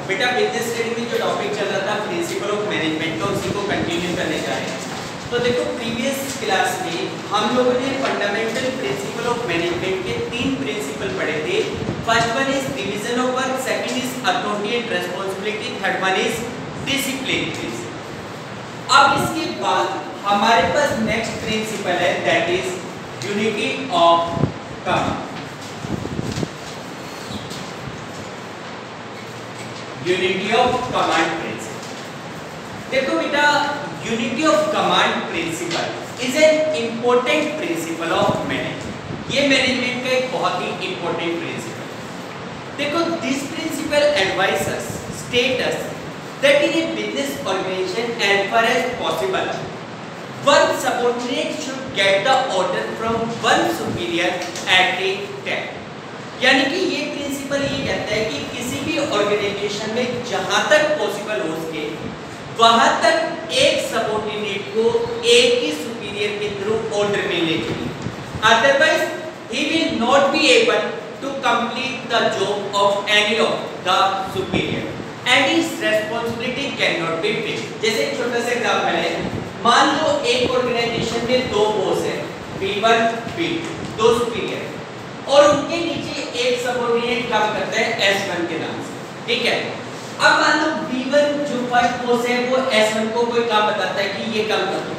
बेटा business study में जो टॉपिक चल रहा था प्रिंसिपल ऑफ मैनेजमेंट का, उसी को कंटिन्यू करने जा रहे हैं। तो देखो प्रीवियस क्लास में हम लोगों ने फंडामेंटल प्रिंसिपल ऑफ मैनेजमेंट के 3 प्रिंसिपल पढ़े थे। First one is division of work, second is authority and responsibility, third one is discipline principle. अब इसके बाद हमारे पास नेक्स्ट प्रिंसिपल है, that is unity of command. Unity of command principle. देखो बेटा, unity of command principle is an important principle of management. ये management का एक बहुत ही इंपॉर्टेंट प्रिंसिपल है। देखो, this principle advisers states that in a business organisation as far as possible one subordinate should get the order from one superior at a time. यानी कि ये प्रिंसिपल ये कहता है कि किसी भी ऑर्गेनाइजेशन में जहां तक पॉसिबल हो सके वहां तक एक सबऑर्डिनेट को एक ही सुपीरियर के थ्रू ऑर्डर मिलने चाहिए, otherwise he will not be able to complete the job of any of the superior and his responsibility can not be fixed. जैसे एक छोटा सा एग्जांपल है, मान लो एक ऑर्गेनाइजेशन में 2 बॉस है, B1 B2, 2 सुपीरियर, और उनके नीचे एक सबऑर्डिनेट काम करता है S1 के नाम से, ठीक है। अब मान लो B1 जो फर्स्ट बॉस है वो S1 को कोई काम बताता है कि ये काम कर दो,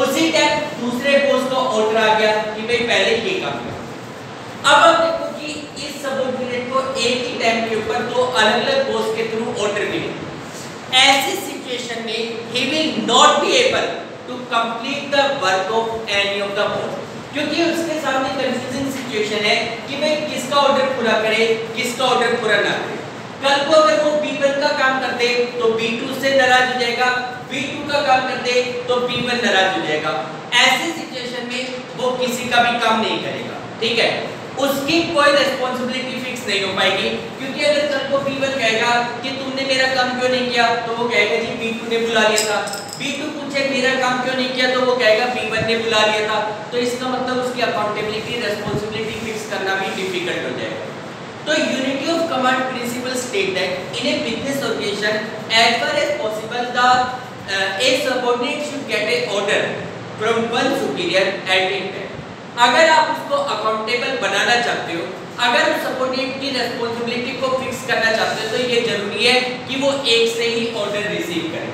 उसी टाइम दूसरे बॉस का ऑर्डर आ गया कि भाई पहले ये काम करो। अब आप देखो कि इस सबऑर्डिनेट को एक ही टाइम के ऊपर 2 अलग-अलग बॉस के थ्रू ऑर्डर मिले। ऐसी सिचुएशन में he will not be able to complete the work of any of the boss, क्योंकि उसके सामने कंफ्यूजिंग सिचुएशन है कि भाई किसका ऑर्डर पूरा करे, किसका ऑर्डर पूरा ना करे। कल को अगर वो B1 का काम करते तो B2 से नाराज हो जाएगा, B2 का काम करते तो B1 नाराज हो जाएगा। ऐसी सिचुएशन में वो किसी का भी काम नहीं करेगा, ठीक है। उसकी कोई रिस्पांसिबिलिटी फिक्स नहीं हो पाएगी, क्योंकि अगर कल को B1 कहेगा कि तुमने मेरा काम क्यों नहीं किया, तो वो कहेगा जी B2 ने बुला लिया था। B2 पूछे मेरा काम क्यों नहीं किया, तो वो कहेगा B1 ने बुला लिया था। तो इसका मतलब उसकी अकाउंटेबिलिटी, रिस्पांसिबिलिटी फिक्स करना भी डिफिकल्ट हो जाएगा। तो unity of command principle state that in a business organisation as far as possible the a subordinate should get a order from one superior at a time. अगर आप उसको accountable बनाना चाहते हो, अगर उस सबऑर्डिनेट की रिस्पांसिबिलिटी को फिक्स करना चाहते हो, तो ये जरूरी है कि वो एक से ही ऑर्डर रिसीव करे।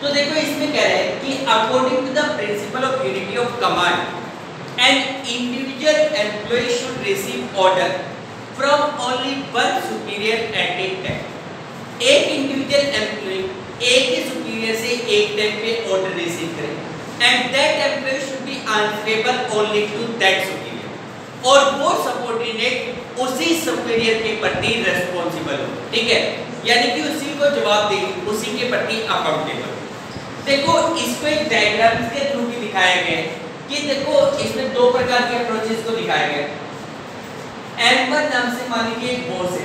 तो देखो, इसमें कह रहा है कि according to the principle of unity of command an individual employee should receive order from only one superior at a time. एक इंडिविजुअल एम्प्लॉय एक ही सुपीरियर से एक टाइम पे ऑर्डर रिसीव करे and that employee should be answerable only to that superior, और वो subordinate उसी सुपीरियर के प्रति रिस्पांसिबल हो, ठीक है। यानी कि उसी को जवाब दे, उसी के प्रति अकाउंटेबल। देखो, इसको एक डायग्राम के थ्रू भी दिखाया गया है कि देखो इसमें 2 प्रकार के अप्रोचेस को दिखाया गया है। M1 नाम से मान लीजिए एक बॉस है,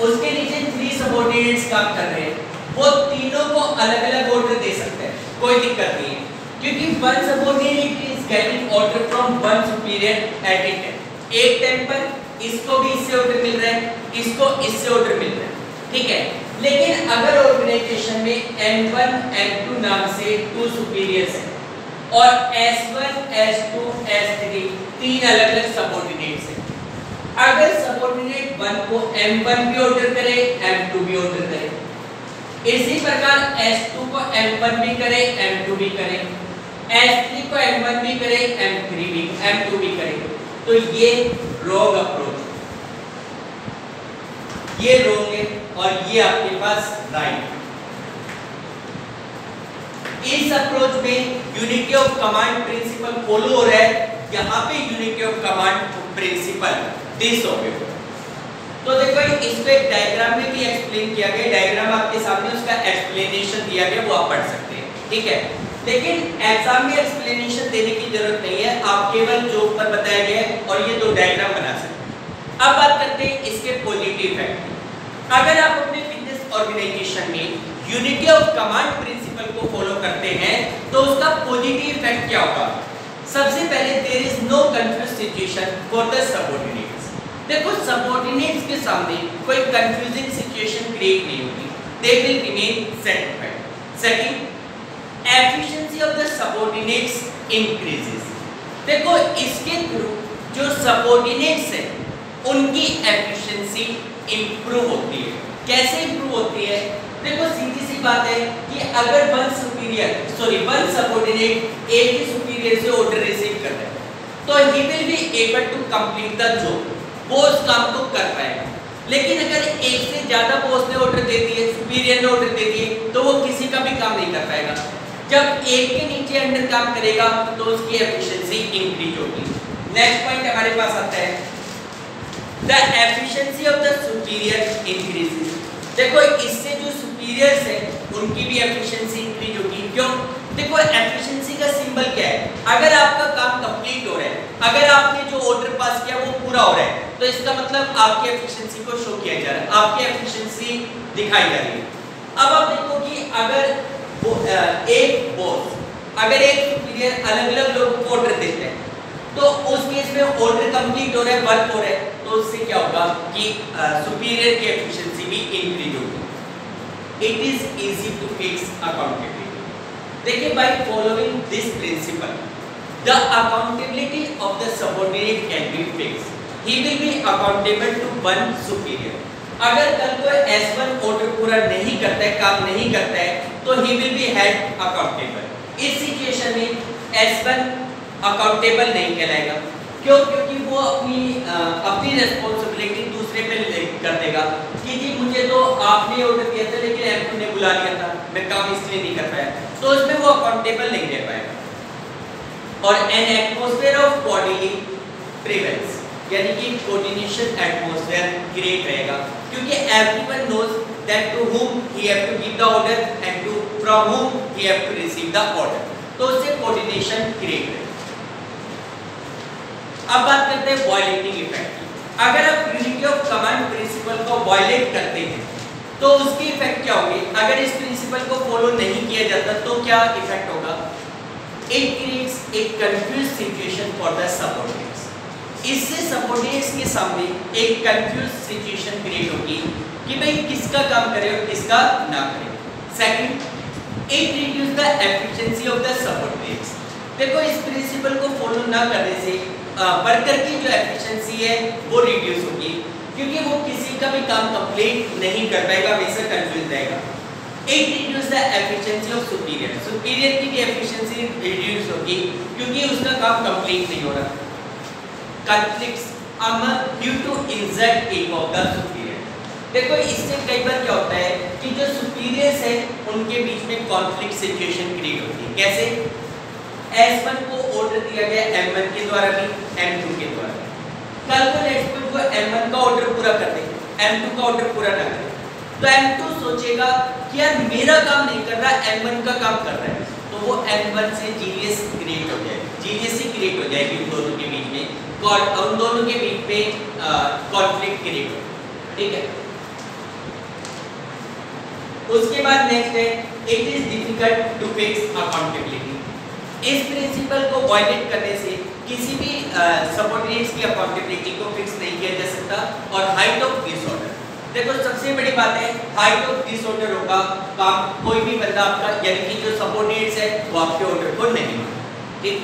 उसके नीचे 3 सबऑर्डिनेट्स काम कर रहे हैं, वो तीनों को अलग-अलग ऑर्डर दे सकते हैं, कोई दिक्कत नहीं है, क्योंकि one subordinate is getting order from one superior at a time. एक टाइम पर इसको भी इससे ऑर्डर मिल रहा है, इसको इससे ऑर्डर मिल रहा है, ठीक है। लेकिन अगर ऑर्गेनाइजेशन में M1 M2 नाम से 2 सुपीरियर्स हैं और S1 S2 S3 3 अलग-अलग सबऑर्डिनेट्स हैं, अगर सबऑर्डिनेट 1 को M1 भी ऑर्डर करे, M2 भी ऑर्डर करे, इसी प्रकार S2 को M1 भी करे, M2 भी करे, S3 को M1 भी करे, M2 भी करे, तो ये रॉन्ग अप्रोच, ये रॉन्ग है और ये आपके पास राइट। इस अप्रोच में unity of command principle follow हो रहा है, यहाँ पे unity of command principal this हो गया। तो देखो, इसको एक डायग्राम में भी एक्सप्लेन किया गया, डायग्राम आपके सामने, उसका एक्सप्लेनेशन दिया गया, वो आप पढ़ सकते हैं, ठीक है। लेकिन एग्जाम में एक्सप्लेनेशन देने की जरूरत नहीं है, आप केवल जो ऊपर बताया गया है और ये 2 डायग्राम बना सकते हैं। अब बात करते हैं इसके पॉजिटिव इफेक्ट। अगर आप अपने बिजनेस ऑर्गेनाइजेशन में यूनिटी ऑफ कमांड प्रिंसिपल को फॉलो करते हैं तो उसका पॉजिटिव इफेक्ट क्या होगा? सबसे पहले, there is no confuse situation for the subordinates. देखो सबऑर्डिनेट्स के सामने कोई कंफ्यूजिंग सिचुएशन क्रिएट नहीं होगी, they will remain satisfied. Second, efficiency of the subordinates increases. देखो इसके थ्रू जो सबऑर्डिनेट्स है उनकी एफिशिएंसी इंप्रूव होती है। कैसे इंप्रूव होती है? देखो सीधी सी बात है कि अगर वन सबऑर्डिनेट एक ही सुपीरियर से ऑर्डर रिसीव कर रहा है तो he will be able to complete the job, वो उस काम को कर पाएगा। लेकिन अगर एक से ज्यादा बॉस ने ऑर्डर दे दिए, सुपीरियर ने ऑर्डर दे दिए, तो वो किसी का भी काम नहीं कर पाएगा। जब एक के नीचे अंडर काम करेगा तो उसकी एफिशिएंसी इंक्रीज होगी। नेक्स्ट पॉइंट हमारे पास आता है the efficiency of the superior increases. देखो इससे जो सुपीरियर्स है उनकी भी एफिशिएंसी इंक्रीज होगी। क्यों? देखो एफिशिएंसी का सिंबल क्या है? अगर आपका काम कंप्लीट हो रहा है, अगर आपने जो ऑर्डर पास किया वो पूरा हो रहा है, तो इसका मतलब आपकी एफिशिएंसी को शो किया जा रहा है, आपकी एफिशिएंसी दिखाई जा रही है। अब आप देखो कि अगर वो एक बॉस अगर एक सुपीरियर अलग-अलग लोगों को ऑर्डर देते हैं तो उस केस में ऑर्डर कंप्लीट हो रहा है, वर्क हो रहा है, तो उससे क्या होगा कि सुपीरियर की एफिशिएंसी भी इंक्रीज होगी। It is easy to fix accountability. देखिए by following this principle the accountability of the subordinate can be fixed. He will be accountable to one superior. अगर कल को S1 ऑर्डर पूरा नहीं करता है, काम नहीं करता है, तो he will be held accountable. इस सिचुएशन में S1 अकाउंटेबल नहीं कहलाएगा। क्यों? क्योंकि वो अपनी रिस्पांसिबिलिटी दूसरे पे कर देगा कि जी मुझे तो आपने ऑर्डर दिया था लेकिन M2 ने बुला लिया था, मैं काम इसलिए नहीं कर पाया, तो उसमें वो अकाउंटेबल नहीं रह पाएगा। और an atmosphere of coordination prevails, यानी कि कोऑर्डिनेशन एटमॉस्फेयर क्रिएट रहेगा, क्योंकि everyone knows that to whom he have to give the order and to from whom he have to receive the order, तो उससे कोऑर्डिनेशन क्रिएट रहेगा। अब बात करते हैं वायलेटिंग इफेक्ट। अगर आप यूनिटी ऑफ कमांड प्रिंसिपल को वायलेट करते हैं तो उसके इफेक्ट क्या होंगे? अगर इस प्रिंसिपल को फॉलो नहीं किया जाता तो क्या इफेक्ट होगा? It creates a confuse situation for the subordinates. इससे सबऑर्डिनेट्स के सामने एक कंफ्यूज सिचुएशन क्रिएट होगी कि भाई किसका काम करे और किसका ना करे। Second, it reduce the efficiency of the subordinates. देखो इस प्रिंसिपल को फॉलो ना करने से वर्कर की जो एफिशिएंसी है वो रिड्यूस होगी, क्योंकि वो किसी का भी काम कंप्लीट नहीं कर पाएगा, हमेशा कंफ्यूज रहेगा। It reduce the efficiency of superior. Superior की भी एफिशिएंसी रिड्यूस होगी क्योंकि उसका काम कंप्लीट नहीं हो रहा। कॉन्फ्लिक्ट्स ड्यू टू इंसर्ट एक ऑफ द सुपीरियर। देखो इससे कई बार क्या होता है कि जो सुपीरियर्स है उनके बीच में कॉन्फ्लिक्ट सिचुएशन क्रिएट होती है। कैसे? S1 को ऑर्डर दिया गया M1 के द्वारा भी, M2 के द्वारा। कल को S1 को M1 का ऑर्डर पूरा कर दे, M2 का ऑर्डर पूरा ना करे, तो M2 सोचेगा कि यार मेरा काम नहीं कर रहा, M1 का काम कर रहा है, तो वो M1 से जीनियस क्रिएट हो जाएगी, जीनियसी क्रिएट हो जाएगी उन दोनों के बीच में, उन दोनों के बीच में कॉन्फ्लिक्ट क्रिएट हो। ठीक है। उसके बाद नेक्स्ट है it is difficult to fix accountability. इस प्रिंसिपल को वायलेट करने से किसी भी सबऑर्डिनेट्स की अकाउंटेबिलिटी को फिक्स नहीं किया जा सकता। और हाइट ऑफ डिसऑर्डर, देखो सबसे बड़ी बात है हाइट ऑफ डिसऑर्डर होगा, काम कोई भी बंदा आपका यानी कि जो सबऑर्डिनेट्स है वो आपके ऑर्डर को नहीं मानेगा। ठीक,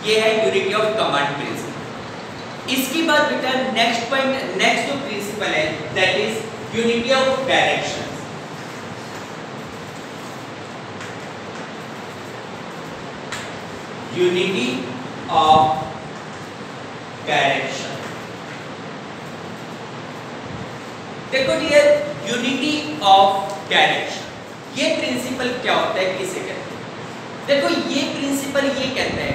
ये है यूनिटी ऑफ कमांड प्रिंसिपल। इसके बाद बेटा नेक्स्ट पॉइंट, नेक्स्ट जो प्रिंसिपल है that is unity of direction. Unity of direction. देखो डियर, यूनिटी ऑफ डायरेक्शन ये प्रिंसिपल क्या होता है, किसे कहते हैं? देखो ये प्रिंसिपल ये कहता है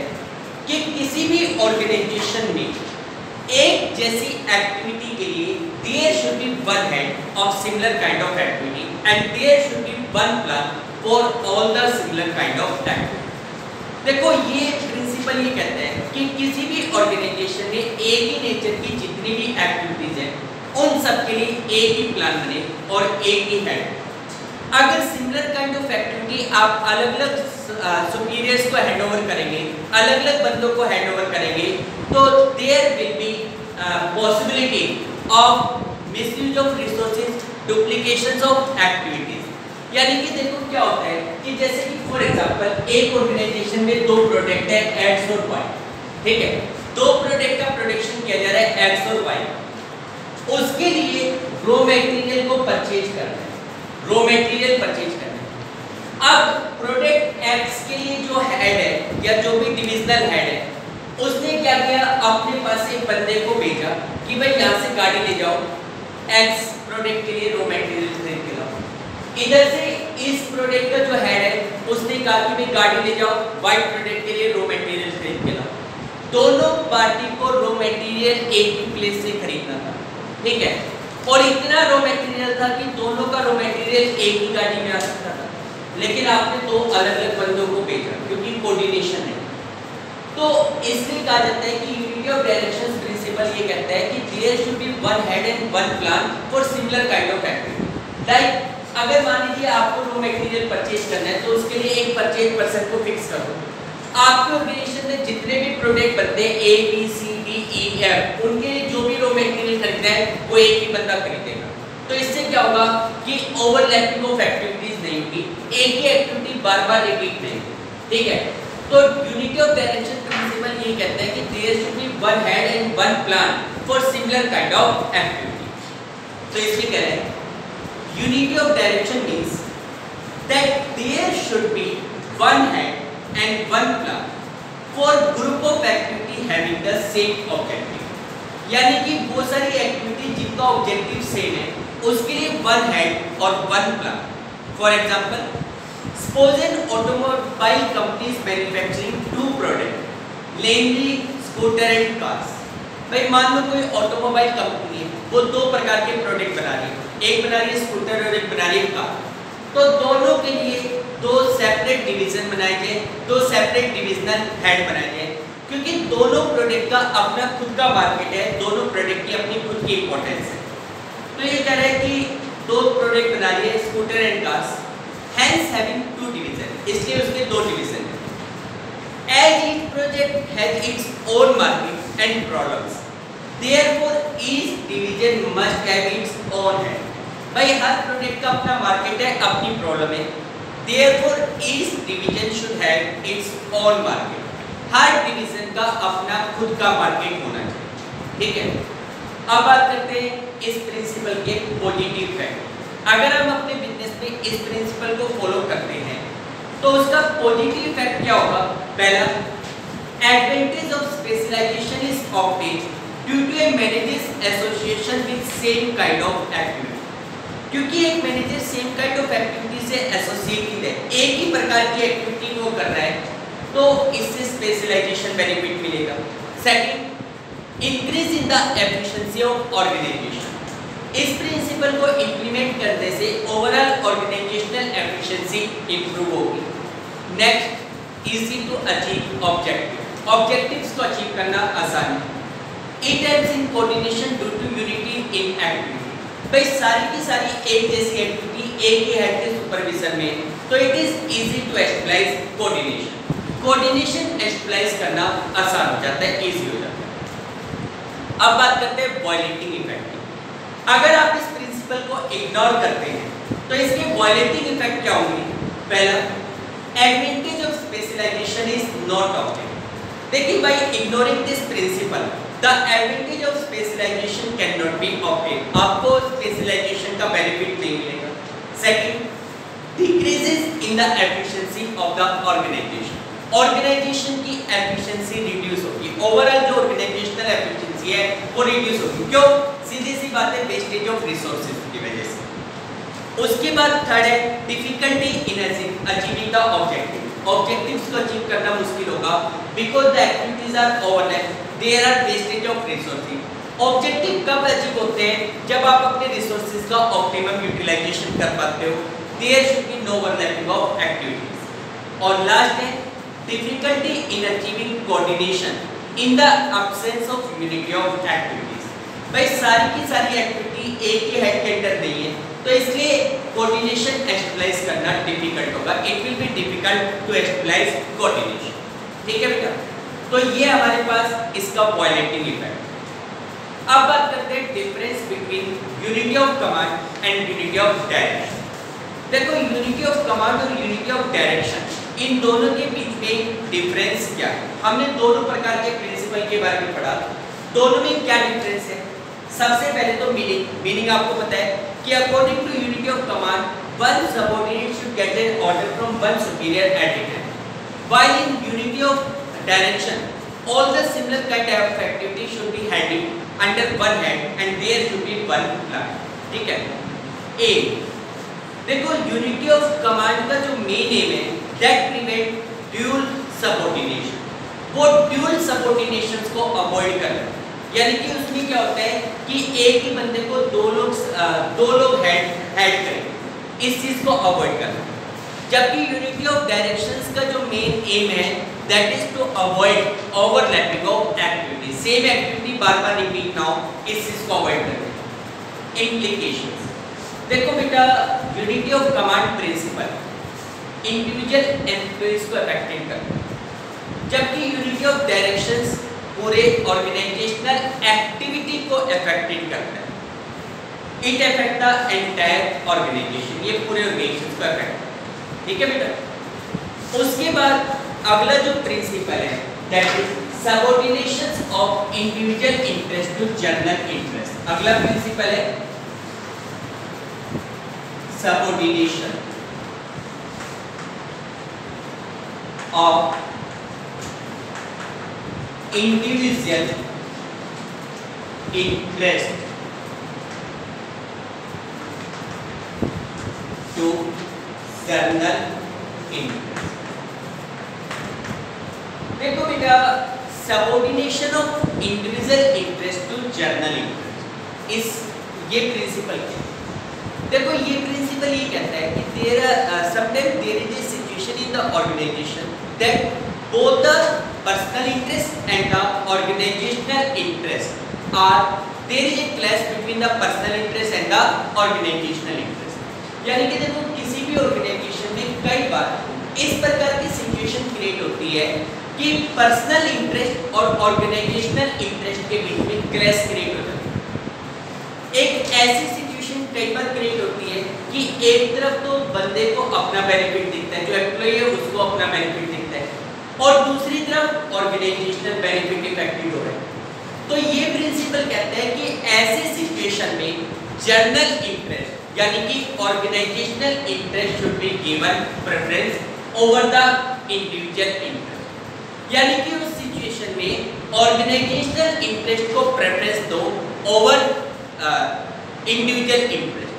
कि किसी भी ऑर्गेनाइजेशन में एक जैसी एक्टिविटी के लिए there should be one head of similar kind of activity and there should be one plan for all the similar kind of activity. देखो ये प्रिंसिपल ये कहता है कि किसी भी ऑर्गेनाइजेशन में एक ही नेचर की जितनी भी एक्टिविटीज हैं उन सब के लिए एक ही प्लान बने और एक ही हेड। अगर सिमिलर काइंड ऑफ एक्टिविटी आप अलग-अलग सुपीरियर्स को हैंडओवर करेंगे, अलग-अलग बंदों को हैंडओवर करेंगे, तो there will be possibility of misuse of resources, duplications of activities। यानी कि देखो क्या होता है कि जैसे कि फॉर एग्जांपल एक ऑर्गेनाइजेशन में दो प्रोडक्ट है एक्स और वाई, ठीक है, दो प्रोडक्ट का प्रोडक्शन किया जा रहा है एक्स और वाई, उसके लिए रॉ मटेरियल को परचेज करना है, रॉ मटेरियल परचेज करना है। अब प्रोडक्ट एक्स के लिए जो हेड है या जो भी डिविजनल हेड है उसने क्या किया, अपने पास एक बंदे को भेजा कि भाई यहाँ से गाड़ी ले जाओ, एक्स प्रोडक्ट के लिए रॉ मटेरियल खरीद के लाओ। इधर से इस प्रोडक्ट का जो हेड है उसने कहा कि भाई गाड़ी ले जाओ, वाई प्रोडक्ट के लिए रॉ मटेरियल खरीद के लाओ। दोनों पार्टी को रॉ मटेरियल एक ही प्लेस से खरीदना था, ठीक है, और इतना रॉ मटेरियल था कि दोनों का रॉ मटेरियल एक ही गाड़ी में आ सकता था, लेकिन आपने दो अलग अलग बंदों को भेजा क्योंकि कोऑर्डिनेशन है। तो इसलिए कहा जाता है कि यूनिटी ऑफ डायरेक्शंस प्रिंसिपल ये कहता है कि there should be one head and one plan for similar kind of activity. Like अगर मान लीजिए आपको रॉ मटेरियल परचेज करना है तो उसके लिए एक परचेज पर्सन को फिक्स कर दो। आपके ऑर्गेनाइजेशन में जितने भी प्रोडक्ट बनते हैं A B C D E F, उनके जो भी रॉ मटेरियल खरीदना है वो एक ही बंदा खरीदेगा। तो इससे क्या होगा कि ओवरलैपिंग ऑफ एक्टिविटीज नहीं होगी, एक ही एक्टिविटी बार बार रिपीट नहीं होगी, ठीक है। तो यूनिटी ऑफ डायरेक्शन प्रिंसिपल ये कहता है कि there should be one head and one plan for similar kind of activity. तो इसलिए कह रहे हैं unity of direction means that there should be one head and one plan for group of activity having the same objective. यानी कि वो सारी activity जिनका ऑब्जेक्टिव सेम है उसके लिए वन हेड और one plan. For example, suppose an automobile company is manufacturing two products, namely scooter and cars। भाई मान लो कोई ऑटोमोबाइल कंपनी है, वो दो प्रकार के प्रोडक्ट बना रही है, एक बना रही है स्कूटर और एक बना रही है कार। तो दोनों के लिए दो सेपरेट डिवीजन बनाए गए, दो सेपरेट डिविजनल हेड बनाए गए, क्योंकि दोनों प्रोडक्ट का अपना खुद का मार्केट है, दोनों प्रोडक्ट की अपनी खुद की इंपॉर्टेंस है। तो ये कह रहा है कि दो प्रोडक्ट बना रही है scooter and cars, hence having two division, इसलिए उसके दो डिवीजन हैं। As each project has its own market and problems, therefore each division must have its own head। भाई हर प्रोडक्ट का अपना मार्केट है, अपनी प्रॉब्लम है, therefore each division should have its own market। Her division का अपना खुद का मार्केट होना चाहिए, ठीक है। अब बात करते हैं इस प्रिंसिपल के पॉजिटिव इफेक्ट। अगर हम अपने बिजनेस में इस प्रिंसिपल को फॉलो करते हैं तो उसका पॉजिटिव इफेक्ट क्या होगा। पहला, advantage of specialisation is obtained due to a manager's association with same kind of activity. क्योंकि एक manager same kind of activity से एसोसिएटेड है, एक ही प्रकार की एक्टिविटी वो कर रहा है, तो इससे स्पेशलाइजेशन बेनिफिट मिलेगा। Second, increase in the efficiency of organisation. इस प्रिंसिपल को इंप्लीमेंट करने से ओवरऑल ऑर्गेनाइजेशनल एफिशिएंसी इंप्रूव होगी। Next, easy to achieve objective. Objectives को अचीव करना आसान है। It helps in coordination due to unity in activity. भाई सारी की सारी एक जैसी एक्टिविटी एक ही हेड के सुपरविजन में, तो it is easy to establish coordination. Coordination establish करना आसान हो जाता है, इजी हो जाता है। अब बात करते हैं वायलेटिंग इफेक्ट। अगर आप इस प्रिंसिपल को इग्नोर करते हैं तो इसके वायलेटिंग इफेक्ट क्या होंगे। पहला, advantage of specialisation is not obtained. देखिए भाई, ignoring this principle the advantage of specialisation can not be obtained. आपको स्पेशलाइजेशन का बेनिफिट नहीं मिलेगा। Second, decreases in the efficiency of the organisation. Organisation की एफिशिएंसी रिड्यूस होगी, ओवरऑल जो organisational efficiency है वो रिड्यूस होगी। क्यों? सीधी सी बात है, वेस्टेज ऑफ रिसोर्सेज की वजह से। उसके बाद थर्ड है difficulty in achieving the objective. Objectives को अचीव करना मुश्किल होगा because the activities are overlap, there are wastage of resources. Objective कब अचीव होते हैं? जब आप अपने रिसोर्सेज का ऑप्टिमम यूटिलाइजेशन कर पाते हो। There should be no overlapping of activities. और लास्ट है difficulty in achieving coordination in the absence of unity of activities. भाई सारी की सारी एक्टिविटी एक ही हेड के अंडर नहीं है, तो इसलिए कोऑर्डिनेशन एस्टेब्लिश करना डिफिकल्ट होगा। It will be difficult to establish coordination, ठीक है बेटा। तो ये हमारे पास इसका वायलेटिंग इफेक्ट। अब बात करते हैं difference between unity of command and unity of direction. देखो यूनिटी ऑफ कमांड और यूनिटी ऑफ डायरेक्शन, इन दोनों के बीच में डिफरेंस क्या है? हमने दोनों प्रकार के प्रिंसिपल के बारे में पढ़ा, दोनों में क्या डिफरेंस है। सबसे पहले तो मीनिंग आपको पता है कि according to unity of command one subordinate should get an order from one superior at a time, while in unity of direction all the similar kind of activity should be handled under one head and there should be one plan। ठीक है। ए देखो unity of command का जो main aim है that prevent dual subordination, वो dual सबऑर्डिनेशंस को avoid करना, यानी कि उसमें क्या होता है कि एक ही बंदे को दो लोग हेड करें, इस चीज को अवॉइड करना। जबकि यूनिटी ऑफ डायरेक्शंस का जो मेन एम है that is to avoid overlapping of activity, सेम एक्टिविटी बार-बार रिपीट ना हो, इस चीज को अवॉइड करना। इम्प्लीकेशंस देखो बेटा, unity of command principle individual employees को अफेक्टेड करता है, जबकि यूनिटी ऑफ डायरेक्शंस पूरे ऑर्गेनाइजेशनल एक्टिविटी को अफेक्टेड करता है। It affect the entire organisation, ये पूरे ऑर्गेनाइजेशन को अफेक्ट, ठीक है बेटा। उसके बाद अगला जो प्रिंसिपल है that is subordination of individual interest to general interest. अगला प्रिंसिपल है subordination of individual interest to general interest. देखो बेटा, subordination of individual interest to general interest, इस ये प्रिंसिपल क्या है? देखो ये प्रिंसिपल ये कहता है कि sometime there is a situation in the organisation that both the personal interest and the organisational interest are there is a clash between the personal interest and the organisational interest. यानी कि देखो किसी भी organisation में कई बार इस प्रकार की सिचुएशन क्रिएट होती है कि पर्सनल इंटरेस्ट और ऑर्गेनाइजेशनल इंटरेस्ट के बीच में क्लैश क्रिएट हो जाता है। एक ऐसी सिचुएशन कई बार क्रिएट होती है कि एक तरफ तो बंदे को अपना बेनिफिट दिखता है, जो एम्प्लॉय है उसको अपना बेनिफिट दिखता है, और दूसरी तरफ ऑर्गेनाइजेशनल बेनिफिट इफेक्टिव हो रहा है। तो ये प्रिंसिपल कहता है कि ऐसे सिचुएशन में जनरल इंटरेस्ट यानी कि organisational interest should be given preference over the individual interest, यानी कि उस सिचुएशन में ऑर्गेनाइजेशनल इंटरेस्ट को प्रेफरेंस दो ओवर इंडिविजुअल इंटरेस्ट।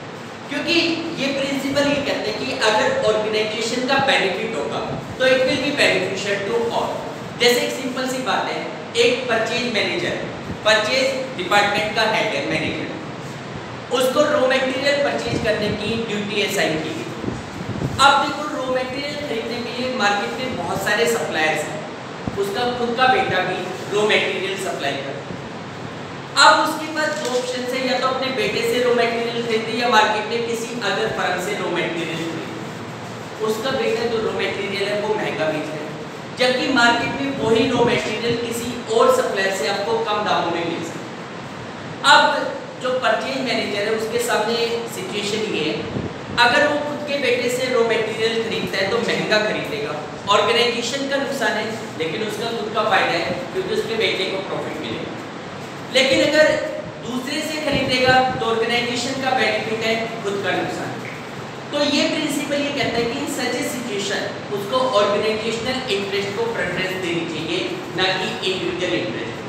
क्योंकि ये प्रिंसिपल ये कहते हैं कि अगर ऑर्गेनाइजेशन का बेनिफिट होगा तो it will be beneficial to all. जैसे एक सिंपल सी बात है, एक परचेज मैनेजर, परचेज डिपार्टमेंट का हेड है मैनेजर, उसको रॉ मटेरियल परचेज करने की ड्यूटी असाइन की गई। अब देखो रॉ मटेरियल खरीदने के लिए मार्केट में बहुत सारे सप्लायर्स हैं, उसका खुद का बेटा भी रॉ मटेरियल सप्लाई करता है। अब उसके पास दो ऑप्शन है, या तो अपने बेटे से रॉ मटेरियल खरीदे या मार्केट में किसी अदर फर्म से रॉ मटेरियल खरीदे। उसका बेटा जो रॉ मटेरियल है वो महंगा बेच रहा है, जबकि मार्केट में वही रॉ मटेरियल किसी और सप्लायर से आपको कम दामों में मिल सकता है। अब जो परचेज मैनेजर है उसके सामने सिचुएशन ये है, अगर वो खुद के बेटे से रॉ मटेरियल खरीदता है तो महंगा खरीदेगा, ऑर्गेनाइजेशन का नुकसान है लेकिन उसका खुद का फायदा है क्योंकि उसके बेटे को प्रॉफिट मिलेगा। लेकिन अगर दूसरे से खरीदेगा तो ऑर्गेनाइजेशन का बेनिफिट है, खुद का नुकसान है। तो ये प्रिंसिपल ये कहता है कि इन सच ए सिचुएशन उसको ऑर्गेनाइजेशनल इंटरेस्ट को प्रेफरेंस देनी चाहिए, ना कि इंडिविजुअल इंटरेस्ट।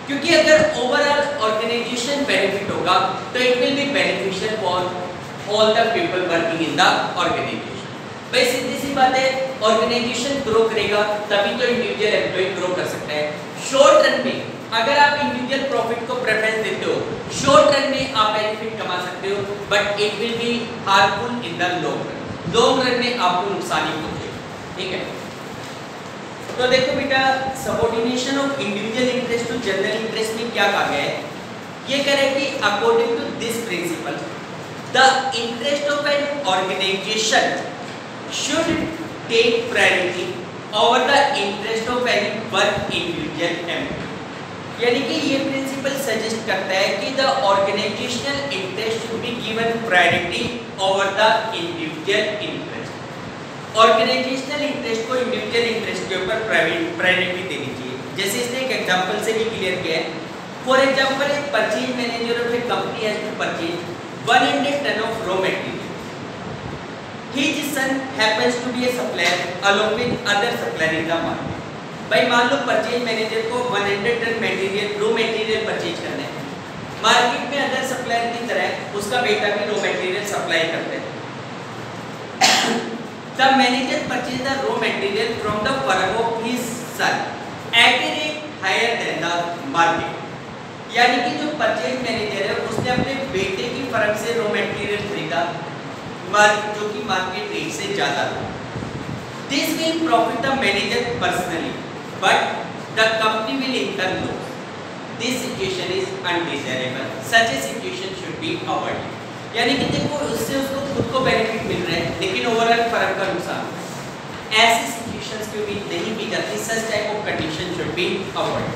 क्योंकि अगर ओवरऑल ऑर्गेनाइजेशन बेनिफिट होगा तो it will be beneficial for all the people working in the organisation. भाई सीधी सी बात है, ऑर्गेनाइजेशन ग्रो करेगा तभी तो इंडिविजुअल एम्प्लॉय ग्रो कर सकता है। शॉर्ट रन में अगर आप इंडिविजुअल प्रॉफिट को प्रेफरेंस देते हो, शॉर्ट रन में आप बेनिफिट कमा सकते हो, but it will be harmful in the long run. Long run में आपको नुकसान ही पहुंचेगा। ठीक है, तो देखो बेटा, subordination of individual interest to general interest में क्या कहा गया है? ये कह रहे हैं कि according to this principle the interest of an organisation should take priority over the interest of any one individual employ. यानी कि ये प्रिंसिपल सजेस्ट करता है कि the organisational interest should be given priority over the individual interest. Organisational interest को individual interest के ऊपर priority देनी चाहिए। जैसे इसने एक एग्जांपल से भी क्लियर किया है। फॉर एग्जांपल, एक purchase manager of a company has to purchase 100 ton of raw material. His son happens to be a supplier along with other supplier in the market. भाई मान लो परचेज मैनेजर को 100 ton raw material purchase करना है। Market में other supplier की तरह उसका बेटा भी रॉ मटेरियल सप्लाई करता है। The manager purchased the raw material from the firm of his son at a rate higher than the market. यानी कि जो परचेज मैनेजर है उसने अपने बेटे की फर्म से रॉ मटेरियल खरीदा जो कि मार्केट रेट से ज्यादा था। This will profit the manager personally, but the company will incur loss. This situation is undesirable. Such a situation should be avoided. यानी कि देखो उससे उसको खुद को बेनिफिट मिल रहा है लेकिन ओवरऑल फर्म का नुकसान। ऐसी सिचुएशंस की उम्मीद नहीं की जाती। Such type of condition should be avoided.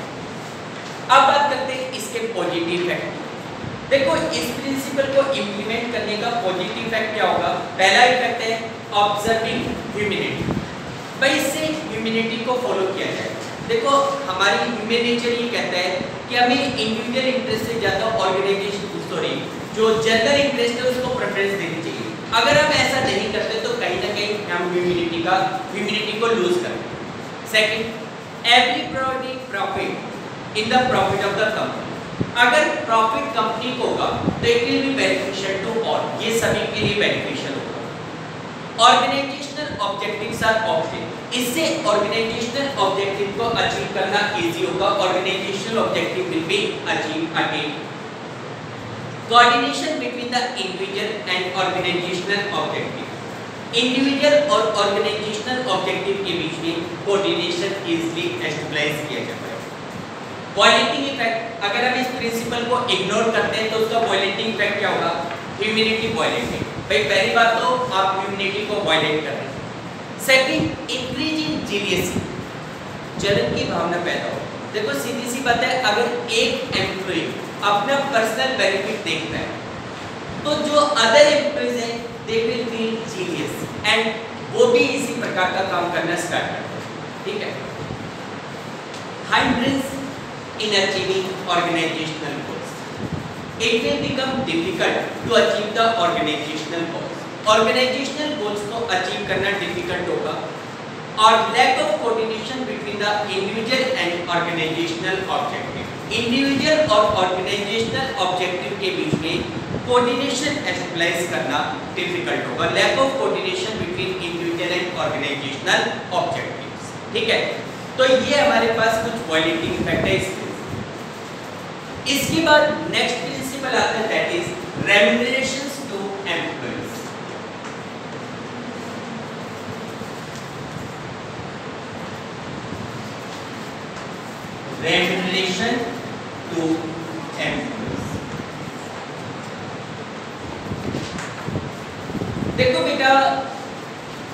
अब बात करते हैं इसके पॉजिटिव इफेक्ट। देखो इस प्रिंसिपल को इंप्लीमेंट करने का पॉजिटिव इफेक्ट क्या होगा? पहला इफेक्ट है ऑब्जर्विंग ह्यूमैनिटी। भाई इससे ह्यूमैनिटी को फॉलो किया जाए। देखो हमारी ह्यूमन नेचर ये कहता है कि हमें इंडिविजुअल इंटरेस्ट से ज्यादा ऑर्गेनाइजेशन जो जनरल इंटरेस्ट है उसको प्रेफरेंस देनी चाहिए। अगर हम ऐसा नहीं करते तो कहीं ना कहीं हम ह्यूमैनिटी को लूज करते हैं। Second, every profit in the profit of the company. अगर प्रॉफिट कंपनी को होगा तो it will be beneficial to all, ये सभी के लिए बेनिफिशियल होगा। ऑर्गेनाइजेशनल ऑब्जेक्टिव्स आर ऑब्जेक्ट, इससे ऑर्गेनाइजेशनल ऑब्जेक्टिव को अचीव करना इजी होगा। Organisational objective will be achieve attain. Coordination between the individual and organisational objective. Individual और ऑर्गेनाइजेशनल ऑब्जेक्टिव के बीच में कोऑर्डिनेशन इजीली एस्टैब्लिश किया जाता है। वॉयलेटिंग इफेक्ट, अगर हम इस प्रिंसिपल को इग्नोर करते हैं तो उसका वॉयलेटिंग इफेक्ट क्या होगा? Humanity violating. भाई पहली बात तो आप ह्यूमैनिटी को वॉयलेट कर रहे हैं। सेकंड, इंक्रीज इन जेलियसी, जलन की भावना पैदा हो। देखो सीधी सी बात है, अगर एक एम्प्लॉय अपना पर्सनल बेनिफिट देखता है तो जो अदर एम्प्लॉयज हैं they will feel jealous and वो भी इसी प्रकार का काम करना स्टार्ट करते हैं। ठीक है। Hindrance in achieving organizational goals. It will become difficult to achieve the organizational goals. Organizational goals को achieve करना difficult होगा और lack of coordination between the individual and organizational objective. Individual और organizational objective के बीच में coordination establish करना difficult होगा। Lack of coordination between individual and organizational objectives. ठीक है। तो ये हमारे पास कुछ वॉयलेटिंग इफेक्ट है इसके। इसके बाद नेक्स्ट प्रिंसिपल आता है that is remunerations to employees. Remuneration to employees. देखो बेटा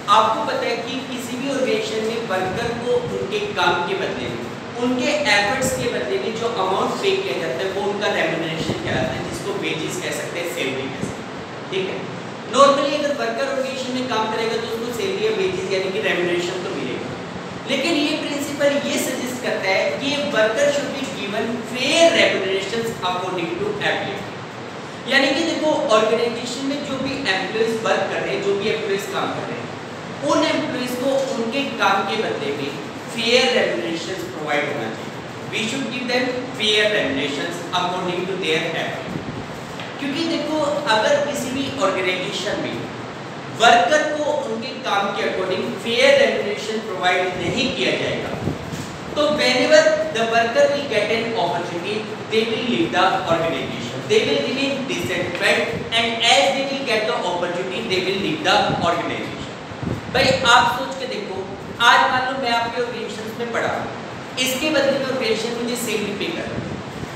आपको पता है कि किसी भी ऑर्गेनाइजेशन में वर्कर को उनके काम के बदले में, उनके एफर्ट्स के बदले में जो अमाउंट पे किया जाता है वो उनका रेम्यूनरेशन कहलाता है, जिसको वेजेस कह सकते हैं, सैलरी कह सकते हैं। ठीक है। नॉर्मली अगर वर्कर ऑर्गेनाइजेशन में काम करेगा तो उसको सैलरी या वेजेस यानी कि रेम्यूनरेशन तो मिलेगा, लेकिन ये प्रिंसिपल ये सजेस्ट करता है कि worker should be given fair remuneration according to ability. यानी कि देखो ऑर्गेनाइजेशन में जो भी एम्प्लॉइज वर्क कर रहे हैं, जो भी एम्प्लॉइज काम कर रहे हैं, उन एम्प्लॉइज को उनके काम के बदले में फेयर रेम्यूनरेशन प्रोवाइड होना चाहिए। We should give them fair remuneration according to their ability. क्योंकि देखो अगर किसी भी ऑर्गेनाइजेशन में वर्कर को उनके काम के अकॉर्डिंग फेयर रेम्यूनरेशन प्रोवाइड नहीं किया जाएगा तो whenever the worker will get an opportunity they will leave the organization, they will remain dissatisfied and as they will get the opportunity they will leave the organization। भाई आप सोच के देखो, आज मान लो मैं आपके ऑर्गेनाइजेशन में पढ़ा, इसके बदले में ऑर्गेनाइजेशन मुझे सैलरी पे कर रहा है,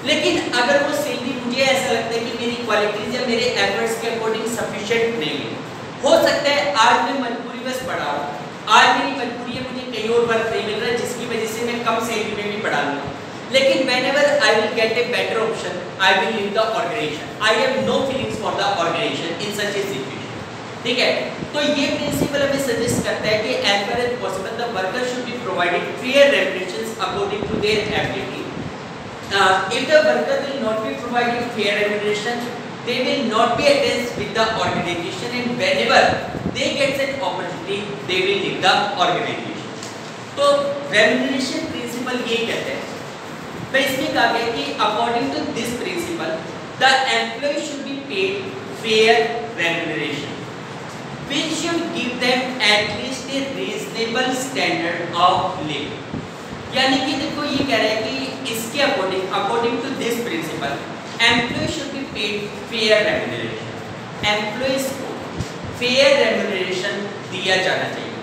लेकिन अगर वो सैलरी मुझे ऐसा लगता है कि मेरी क्वालिटीज या मेरे एफर्ट्स के अकॉर्डिंग सफिशिएंट नहीं है, हो सकता है आज मैं मजबूरी बस पढ़ा हूँ, आज मेरी मजबूरी है मुझे कहीं और वर्क नहीं मिल रहा है जिसकी वजह से मैं कम सैलरी में भी पढ़ा लूँ, लेकिन whenever I will get a better option, I will leave the organization. I have no feelings for the organization in such a situation. ठीक है, तो ये प्रिंसिपल हमें सजेस्ट करता है कि as far as possible the worker should be provided fair remunerations according to their ability. If the worker will not be provided fair remuneration, they will not be attached with the organization, and whenever they get an opportunity, they will leave the organization. तो remuneration principle ये कहते हैं, तो इसमें कहा गया कि according to this principle, the employee should be paid fair remuneration, which should give them at least a reasonable standard of living. यानी कि देखो ये कह रहा है कि इसके according to this principle employ should be paid fair remuneration, employees को फेयर रेम्यूनरेशन दिया जाना चाहिए,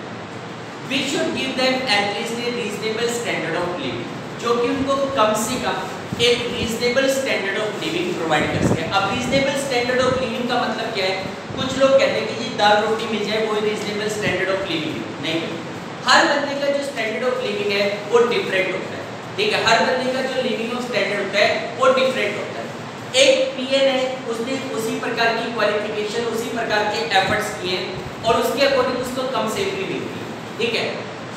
we should give them at least a reasonable standard of living, जो कि उनको कम से कम एक reasonable standard of living provide कर सके। अब रीजनेबल स्टैंडर्ड ऑफ लिविंग का मतलब क्या है? कुछ लोग कहते हैं कि ये दाल रोटी मिल जाए वो रीजनेबल स्टैंडर्ड ऑफ लिविंग नहीं। हर बंदे का जो स्टैंडर्ड ऑफ लिविंग है वो डिफरेंट होता है, ठीक है, हर बंदे का जो लिविंग ऑफ स्टैंडर्ड होता है वो डिफरेंट होता है। एक पीएन है, उसने उसी प्रकार की क्वालिफिकेशन, उसी प्रकार के एफर्ट्स किए और उसके अकॉर्डिंग उसको कम सैलरी मिलती है, ठीक है।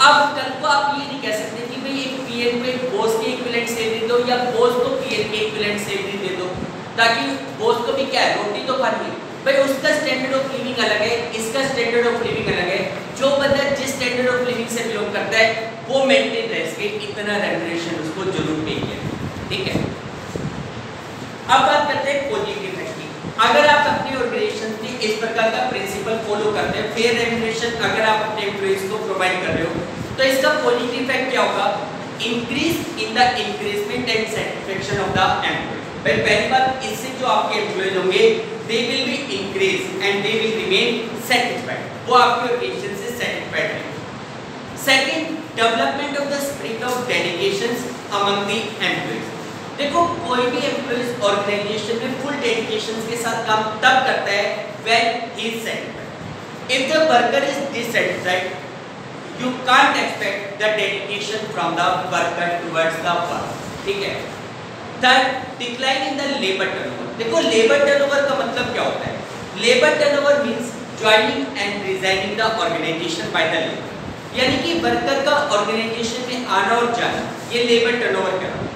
अब कल को आप ये नहीं कह सकते कि भाई एक पीएन को एक बॉस के इक्विवेलेंट सैलरी दो या बॉस को पीएन के इक्विवेलेंट सैलरी दे दो, ताकि बॉस को भी क्या है, रोटी तो खानी है भाई। उसका स्टैंडर्ड ऑफ लिविंग अलग है, इसका स्टैंडर्ड ऑफ लिविंग अलग है। जो बंदा जिस स्टैंडर्ड ऑफ लिविंग से बिलोंग करता है वो मेंटेन रह सके, इतना रेम्यूनरेशन उसको जरूर पे किया, ठीक है। अब बात करते हैं पॉजिटिव इफेक्ट की। अगर आप अपनी ऑर्गेनाइजेशन में इस प्रकार का प्रिंसिपल फॉलो करते हैं, फेयर रेम्यूनरेशन अगर आप अपने एम्प्लॉइज को प्रोवाइड कर रहे हो, तो इसका पॉजिटिव इफेक्ट क्या होगा? Increase in the increment and satisfaction of the employ. भाई पहली बात, इससे जो आपके एम्प्लॉइज होंगे they will be increased and they will remain satisfied, वो आपके ऑर्गेनाइजेशन से satisfied रहेंगे। Second, development of the spirit of dedications among the employees। देखो कोई भी एम्प्लॉइज ऑर्गेनाइजेशन में फुल डेडिकेशन के साथ काम तब करता है when he is satisfied। If the worker is dissatisfied, you can't expect the dedication from the worker towards the work, ठीक है। Third, decline in the labor turnover। देखो लेबर टर्नओवर का मतलब क्या होता है? Labour turnover means joining and resigning the organisation by the labour, यानी कि वर्कर का ऑर्गेनाइजेशन में आना और जाना, ये लेबर टर्नओवर कहलाता है।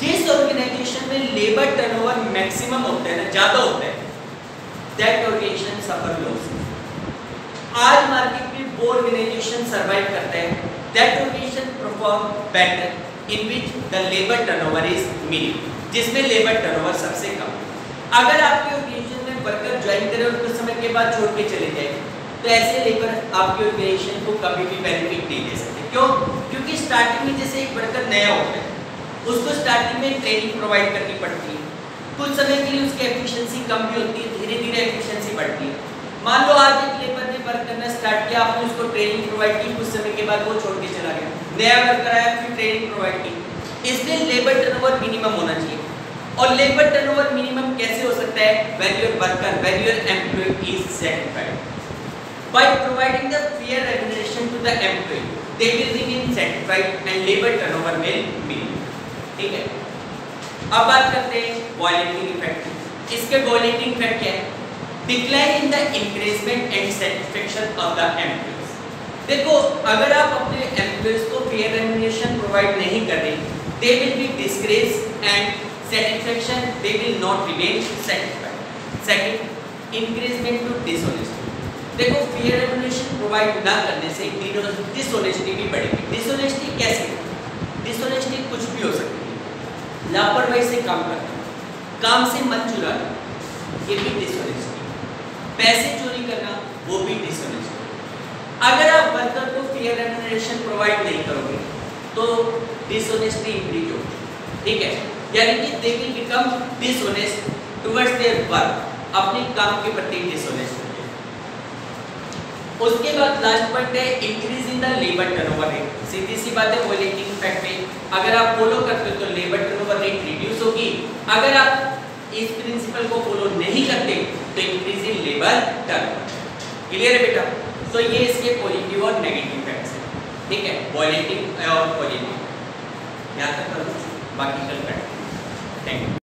जिस ऑर्गेनाइजेशन में लेबर टर्नओवर मैक्सिमम होता है ना, ज्यादा होता है, दैट ऑर्गेनाइजेशन सफर लॉस। आज मार्केट में वो ऑर्गेनाइजेशन सर्वाइव करता है, that organisation perform better in which the labour turnover is minimum, जिसमें लेबर टर्नओवर सबसे कम। अगर आपके ऑर्गेनाइजेशन में वर्कर ज्वाइन करे और कुछ समय के बाद छोड़ के चले जाए, तो ऐसे लेबर आपके ऑर्गेनाइजेशन को कभी भी बेनिफिट नहीं दे सकते। क्यों? क्योंकि स्टार्टिंग में जैसे एक वर्कर नया होता है, उसको स्टार्टिंग में ट्रेनिंग प्रोवाइड करनी पड़ती है, कुछ समय के लिए उसकी एफिशिएंसी कम भी होती है, धीरे धीरे एफिशिएंसी बढ़ती है। मान लो आज एक लेबर ने वर्क करना स्टार्ट किया, आपने उसको ट्रेनिंग प्रोवाइड की, कुछ समय के बाद वो छोड़ के चला गया, नया वर्कर आया, फिर ट्रेनिंग प्रोवाइड की। इसलिए लेबर टर्नओवर मिनिमम होना चाहिए। और लेबर टर्नओवर मिनिमम कैसे हो सकता है? when your worker, when your employee is satisfied, by providing the fair remuneration to the employee, they will remain satisfied and labor turnover will minimum, ठीक है। अब बात करते हैं वॉलेटिंग इफेक्ट। इसके वॉलेटिंग इफेक्ट क्या है? Decline in the increment and satisfaction of the employees. देखो अगर आप अपने एम्प्लॉइज को फेयर रेम्यूनरेशन प्रोवाइड नहीं कर रहे, they will be disgraced and satisfaction they will not remain satisfied. Second, increasement to dishonesty। देखो फेयर रेम्यूनरेशन प्रोवाइड ना करने से डिसऑनेस्टी भी बढ़ेगी। डिसऑनेस्टी कैसे? डिसऑनेस्टी कुछ भी हो सकती है, लापरवाही से काम करना, काम से मन चुराना, ये भी डिसऑनेस्टी, पैसे चोरी करना, वो भी डिसऑनेस्टी। अगर आप वर्कर को फेयर रेम्यूनरेशन प्रोवाइड नहीं करोगे तो डिसऑनेस्टी इंक्रीज होगी, ठीक है, यानी कि they will become dishonest towards their work, अपने काम के प्रति डिसऑनेस्ट होंगे। उसके बाद लास्ट पॉइंट है increase in the labour turnover rate. सीधी सी बात है, वॉलेटिंग इफेक्ट में अगर आप फॉलो करते हो तो लेबर टर्नओवर रेट रिड्यूस होगी, अगर आप इस प्रिंसिपल को फॉलो नहीं करते तो increase in labour turnover. Clear है बेटा? तो ये इसके पॉजिटिव और नेगेटिव इफेक्ट्स हैं, ठीक है, वॉलेटिंग और पॉजिटिव। यहाँ तक बाकी कल करते हैं। Thank you.